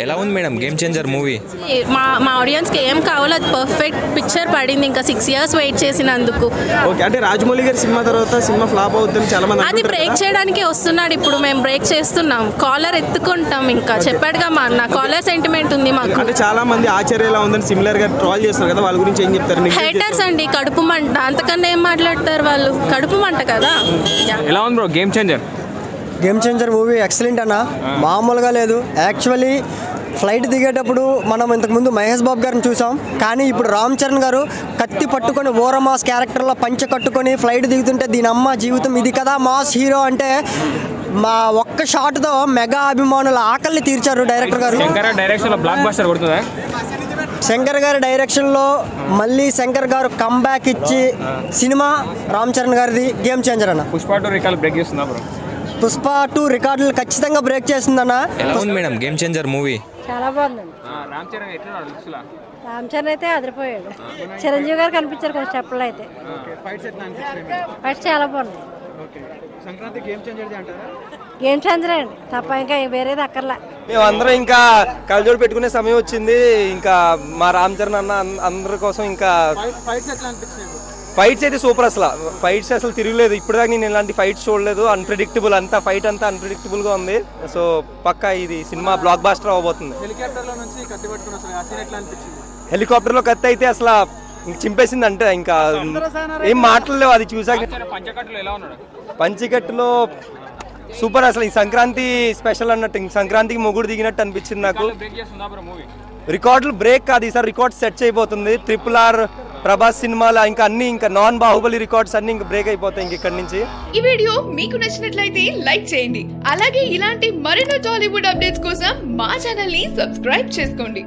ఎలా ఉంది madam game changer movie? మా ఆడియన్స్కి ఏం కావాలో అది పర్ఫెక్ట్ పిక్చర్ పడింది. ఇంకా 6 years వెయిట్ చేసినందుకు. ఓకే, అంటే రాజమౌళి గారి సినిమా తర్వాత సినిమా ఫ్లాప్ అవుతుంది చాలా మంది. అది బ్రేక్ చేయడానికి వస్తున్నాడు ఇప్పుడు. మేము బ్రేక్ చేస్తున్నాం, కాలర్ ఎత్తుకుంటాం. ఇంకా చెప్పాడుగా మా అన్న, కాలర్ సెంటిమెంట్ ఉంది మాకు. అంటే చాలా మంది ఆశ్చర్యలా ఉందని సిమిలర్ గా ట్రోల్ చేస్తారు కదా, వాళ్ళ గురించి ఏం చెప్తారు? హేటర్స్ అండి, కడుపు మంట. అంతకన్నా ఏం మాట్లాడతారు వాళ్ళు? కడుపు మంట కదా. ఎలా ఉంది bro game changer? Game changer movie excellent అన్న, మామూలుగా లేదు. యాక్చువల్లీ ఫ్లైట్ దిగేటప్పుడు మనం ఇంతకుముందు మహేష్ బాబు గారిని చూసాం, కానీ ఇప్పుడు రామ్ చరణ్ గారు కత్తి పట్టుకొని ఓరమాస్ క్యారెక్టర్లో పంచె కట్టుకొని ఫ్లైట్ దిగుతుంటే దీని అమ్మ జీవితం ఇది కదా మాస్ హీరో అంటే మా ఒక్క షాట్తో మెగా అభిమానుల ఆకలిని తీర్చారు డైరెక్టర్ గారు. శంకర్ గారి డైరెక్షన్లో మళ్ళీ శంకర్ గారు కంబ్యాక్ ఇచ్చి సినిమా రామ్ చరణ్ గారిది గేమ్ చేంజర్ అన్న. పుష్ప 2 రికార్డులు ఖచ్చితంగా బ్రేక్ చేస్తుందన్న. ఎలా ఉంది మేడం గేమ్ చేంజర్ మూవీ? చాలా బాగుందండి. రామ్ చరణ్ అయితే అదిరిపోయాడు. చిరంజీవి గారు కనిపించారు కొంచెం స్టెప్లో అయితే. ఫైట్స్ చాలా బాగుంది. గేమ్ చేంజర్ అండి తప్ప ఇంకా వేరేది అక్కర్లా. మేమందరం ఇంకా కళ్ళజోడు పెట్టుకునే సమయం వచ్చింది. ఇంకా మా రామ్ చరణ్ అన్న అందరి కోసం ఇంకా ఫైట్స్ అయితే సూపర్. అసలు ఫైట్స్ అసలు తిరగలేదు. ఇప్పటిదాకా నేను ఇలాంటి ఫైట్స్ చూడలేదు. అన్ప్రెడిక్టబుల్ అంతా, ఫైట్ అంతా అన్ప్రెడిక్టబుల్గా ఉంది. సో పక్కా ఇది సినిమా బ్లాక్ బాస్టర్ అవ్వబోతుంది. హెలికాప్టర్లో కత్తి అయితే అసలు చింపేసింది అంటే ఇంకా ఏం మాటలేవు అది చూసాక. పంచకట్టులో సూపర్ అసలు. ఈ సంక్రాంతి స్పెషల్ అన్నట్టు, సంక్రాంతికి మొగుడు దిగినట్టు అనిపించింది నాకు. రికార్డులు బ్రేక్ కాదు ఈసారి, రికార్డ్ సెట్ చేయబోతుంది. RRR ప్రభాస్ సినిమాలు ఇంకా అన్ని, ఇంకా నాన్ బాహుబలి రికార్డ్స్ అన్ని ఇంకా బ్రేక్ అయిపోతాయి ఇంక ఇక్కడి నుంచి. ఈ వీడియో మీకు నచ్చినట్లయితే లైక్ చేయండి. అలాగే ఇలాంటి మరెన్నో టాలీవుడ్ అప్డేట్స్ కోసం మా ఛానల్ ని సబ్స్క్రైబ్ చేసుకోండి.